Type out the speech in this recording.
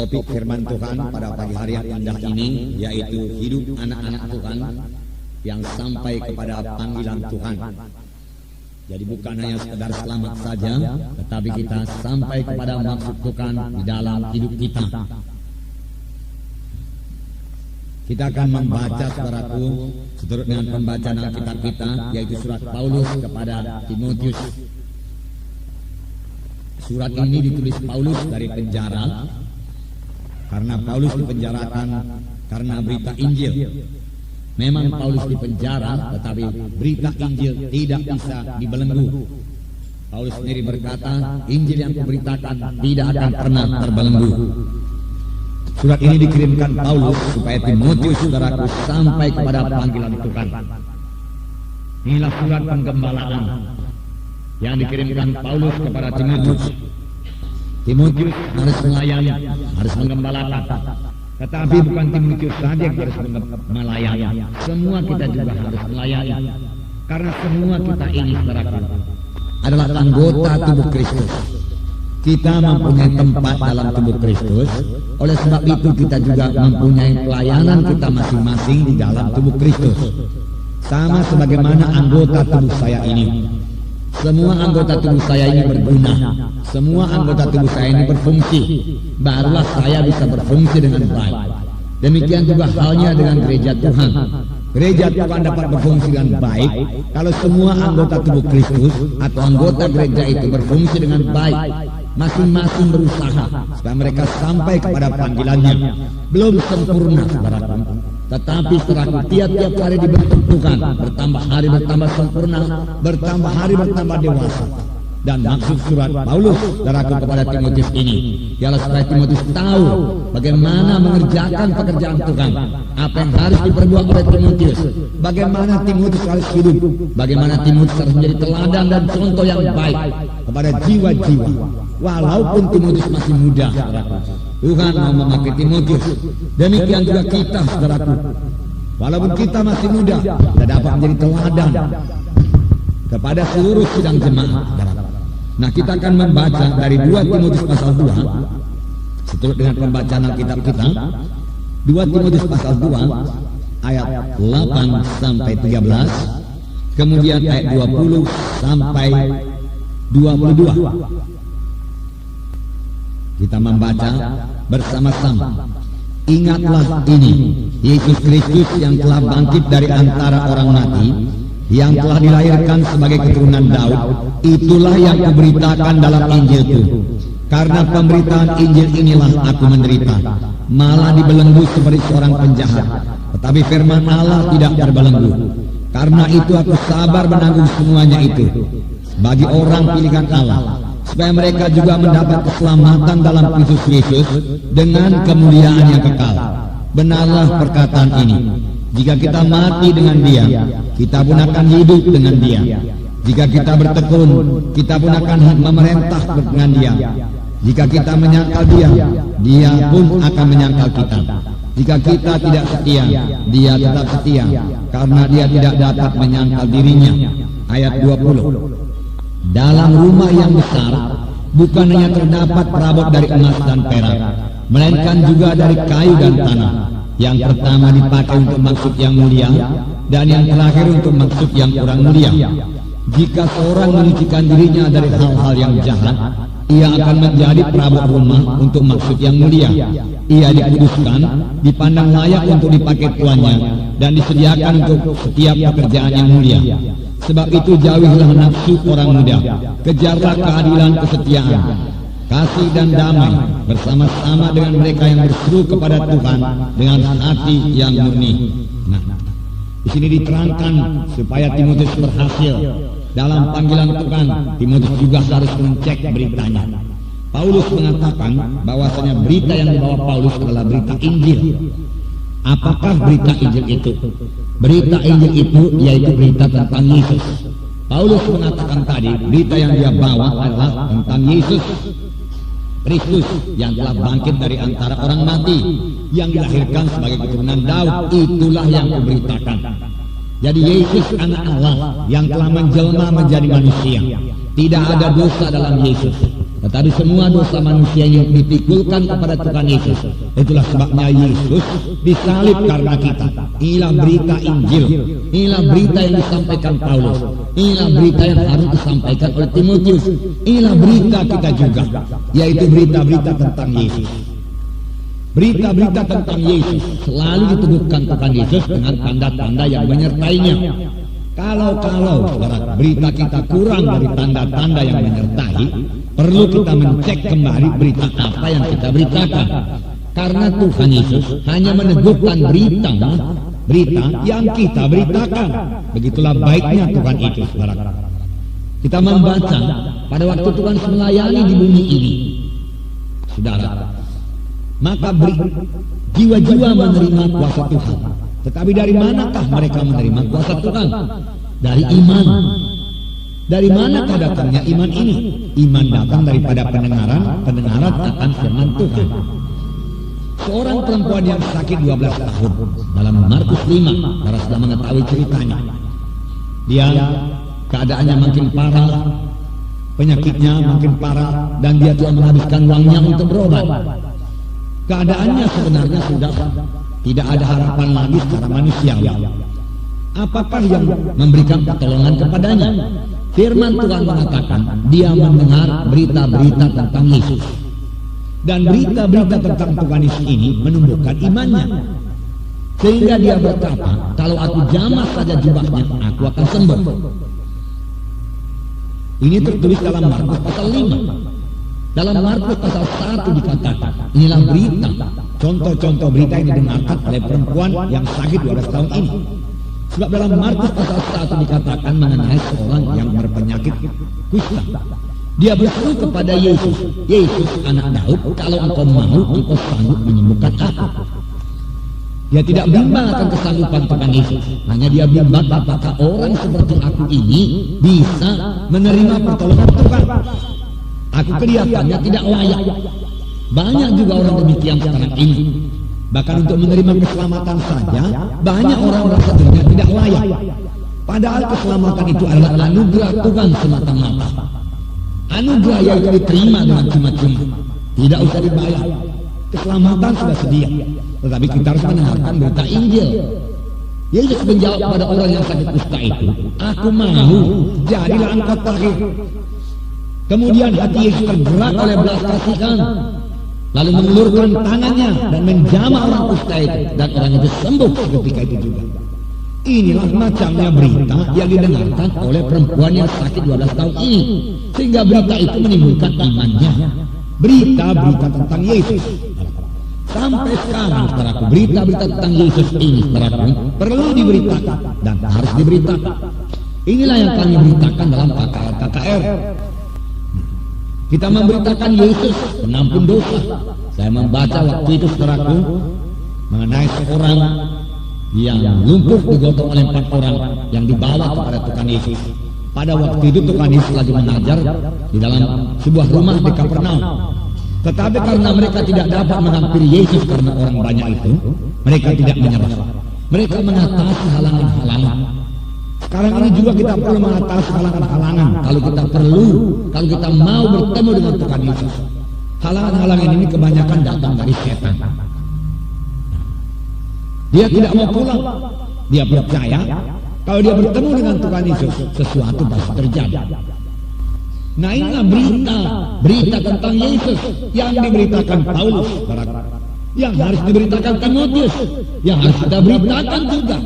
Topik firman Tuhan pada pagi hari yang indah ini yaitu hidup anak-anak Tuhan yang sampai kepada panggilan Tuhan. Jadi bukan hanya sekedar selamat saja, tetapi kita sampai kepada maksud Tuhan di dalam hidup kita. Kita akan membaca, saudaraku, seturut dengan pembacaan Alkitab kita, yaitu surat Paulus kepada Timotius. Surat ini ditulis Paulus dari penjara, karena Paulus dipenjarakan karena berita Injil. Memang Paulus dipenjara, tetapi berita Injil tidak bisa dibelenggu. Paulus sendiri berkata, Injil yang kuberitakan tidak akan pernah terbelenggu. Surat ini dikirimkan Paulus supaya Timotius, saudaraku, sampai kepada panggilan Tuhan. Inilah surat penggembalaan yang dikirimkan Paulus kepada Timotius. Timotius harus melayani, harus menggembalakan. Tetapi bukan Timotius saja yang harus melayani. Semua kita juga harus melayani. Karena semua kita ini, saudaraku, adalah anggota tubuh Kristus. Kita mempunyai tempat dalam tubuh Kristus. Oleh sebab itu kita juga mempunyai pelayanan kita masing-masing di dalam tubuh Kristus. Sama sebagaimana anggota tubuh saya ini. Semua anggota tubuh saya ini berguna. Semua anggota tubuh saya ini berfungsi. Barulah saya bisa berfungsi dengan baik. Demikian juga halnya dengan gereja Tuhan. Gereja Tuhan dapat berfungsi dengan baik kalau semua anggota tubuh Kristus atau anggota gereja itu berfungsi dengan baik. Masing-masing berusaha supaya mereka sampai kepada panggilannya. Belum sempurna, saudaraku, tetapi saudaraku, tiap-tiap hari dibentuk Tuhan, bertambah hari bertambah sempurna, bertambah hari bertambah dewasa. Dan maksud surat Paulus, saudaraku, kepada Timotius ini ialah supaya Timotius tahu bagaimana mengerjakan pekerjaan Tuhan, apa yang harus diperbuat oleh Timotius, bagaimana Timotius harus hidup, bagaimana Timotius harus menjadi teladan dan contoh yang baik kepada jiwa-jiwa. Walaupun Timotius masih muda, saudaraku, Tuhan mau memakai Timotius. Demikian juga kita, saudaraku, walaupun kita masih muda, kita dapat menjadi teladan kepada seluruh sidang jemaat. Nah, kita akan membaca dari 2 Timotius pasal 2, seturut dengan pembacaan Alkitab kita. 2 Timotius pasal 2 ayat 8 sampai 13, kemudian ayat 20 sampai 22. Kita membaca bersama-sama. Ingatlah ini, Yesus Kristus yang telah bangkit dari antara orang mati, yang telah dilahirkan sebagai keturunan Daud, itulah yang kuberitakan dalam Injilku. Karena pemberitaan Injil inilah aku menderita, malah dibelenggu seperti seorang penjahat. Tetapi firman Allah tidak terbelenggu. Karena itu aku sabar menanggung semuanya itu bagi orang pilihan Allah, supaya mereka juga mendapat keselamatan dalam Kristus Yesus dengan kemuliaan yang kekal. Benarlah perkataan ini, jika kita mati dengan Dia, kita pun akan hidup dengan Dia. Jika kita bertekun, kita pun akan memerintah dengan Dia. Jika kita menyangkal Dia, Dia pun akan menyangkal kita. Jika kita tidak setia, Dia tetap setia, karena Dia tidak dapat menyangkal dirinya. Ayat 20. Dalam rumah yang besar bukan hanya terdapat perabot dari emas dan perak, melainkan juga dari kayu dan tanah. Yang pertama dipakai untuk maksud yang mulia, dan yang terakhir untuk maksud yang kurang mulia. Jika seorang menyucikan dirinya dari hal-hal yang jahat, ia akan menjadi perabot rumah untuk maksud yang mulia. Ia dikuduskan, dipandang layak untuk dipakai tuannya, dan disediakan untuk setiap pekerjaan yang mulia. Sebab itu jauhilah nafsu orang muda, kejarlah keadilan, kesetiaan, kasih dan damai bersama-sama dengan mereka yang berseru kepada Tuhan dengan hati yang murni. Nah, di sini diterangkan supaya Timotius berhasil dalam panggilan Tuhan. Timotius juga harus mencek beritanya. Paulus mengatakan bahwasanya berita yang dibawa Paulus adalah berita Injil. Apakah berita Injil itu? Berita Injil itu yaitu berita tentang Yesus. Paulus mengatakan tadi, berita yang dia bawa adalah tentang Yesus Kristus yang telah bangkit dari antara orang mati, yang dilahirkan sebagai keturunan Daud. Itulah yang kuberitakan. Jadi Yesus anak Allah yang telah menjelma menjadi manusia. Tidak ada dosa dalam Yesus. tetapi semua dosa manusia yang dipikulkan kepada Tuhan Yesus. Itulah sebabnya Yesus disalib karena kita. Inilah berita Injil, inilah berita yang disampaikan Paulus, inilah berita yang harus disampaikan oleh Timotius, inilah berita kita juga, yaitu berita-berita tentang Yesus. Berita-berita tentang Yesus selalu diteguhkan Tuhan Yesus dengan tanda-tanda yang menyertainya. Kalau saudara, berita kita kurang dari tanda-tanda yang menyertai, perlu kita mencek kembali berita apa yang kita beritakan. Karena Tuhan Yesus hanya meneguhkan berita yang kita beritakan. Begitulah baiknya Tuhan itu, saudara. Kita membaca pada waktu Tuhan melayani di bumi ini, saudara, maka jiwa-jiwa menerima kuasa Tuhan. Tetapi dari manakah mereka menerima kuasa Tuhan? Dari iman. Dari manakah datangnya iman ini? Iman datang daripada pendengaran akan firman Tuhan. Seorang perempuan yang sakit 12 tahun dalam Markus 5, saudara sudah mengetahui ceritanya. Dia keadaannya makin parah, penyakitnya makin parah, dan dia telah menghabiskan uangnya untuk berobat. Keadaannya sebenarnya sudah tidak ada harapan lagi secara manusiawi. Apakah yang memberikan pertolongan kepadanya? Firman Tuhan mengatakan dia mendengar berita-berita tentang Yesus. Dan berita-berita tentang Tuhan Yesus ini menumbuhkan imannya. Sehingga dia berkata, kalau aku jamah saja jubahnya, aku akan sembuh. Ini tertulis dalam Markus pasal 5. Dalam Markus pasal 1 dikatakan, inilah berita, contoh-contoh berita yang didengarkan oleh perempuan yang sakit 12 tahun ini. Sebab dalam Markus pasal 1 dikatakan mengenai seorang yang berpenyakit kusta. Dia berseru kepada Yesus, Yesus anak Daud, kalau engkau mau, engkau sanggup menyembuhkan aku. Dia tidak bimbang akan kesanggupan Tuhan Yesus. Hanya dia bimbang apakah orang seperti aku ini bisa menerima pertolongan Tuhan. Aku kelihatannya tidak layak. Banyak juga orang demikian sekarang ini. Bahkan untuk menerima keselamatan saja, banyak orang merasa dirinya tidak layak. Padahal keselamatan itu adalah anugerah Tuhan semata-mata. Anugerah yang diterima dengan cuma-cuma, tidak usah dibayar. Keselamatan sudah sedia, tetapi kita harus mendengarkan berita Injil. Yesus menjawab pada orang yang sakit kusta itu, aku mau, jadilah engkau tahir. Kemudian hati Yesus tergerak oleh belas kasihan, lalu mengulurkan tangannya dan menjamah orang kusta itu, dan orang itu sembuh ketika itu juga. Inilah macamnya berita yang didengarkan oleh perempuan yang sakit 12 tahun ini, sehingga berita itu menimbulkan imannya. Berita-berita tentang Yesus. Sampai sekarang, saudaraku, berita-berita tentang Yesus ini, saudaraku, perlu diberitakan dan harus diberitakan. Inilah yang kami beritakan dalam KKR. Kita memberitakan Yesus penampun dosa. Saya membaca waktu itu, saudaraku, mengenai seorang yang lumpuh digotong oleh 4 orang yang dibawa kepada Tuhan Yesus. Pada waktu itu Tuhan Yesus lagi mengajar di dalam sebuah rumah di Kapernaum. Tetapi karena mereka tidak dapat menghampiri Yesus karena orang banyak itu, mereka tidak menyerah. Mereka mengatasi halangan-halangan. Sekarang ini juga kita perlu mengatasi halangan-halangan. Kalau kita mau bertemu dengan Tuhan Yesus. Halangan-halangan ini kebanyakan datang dari setan. Dia tidak mau pulang. Dia percaya kalau dia bertemu dengan Tuhan Yesus, sesuatu pasti terjadi. Nah, inilah berita tentang Yesus yang diberitakan Paulus, yang harus diberitakan Timotius, yang harus kita beritakan juga.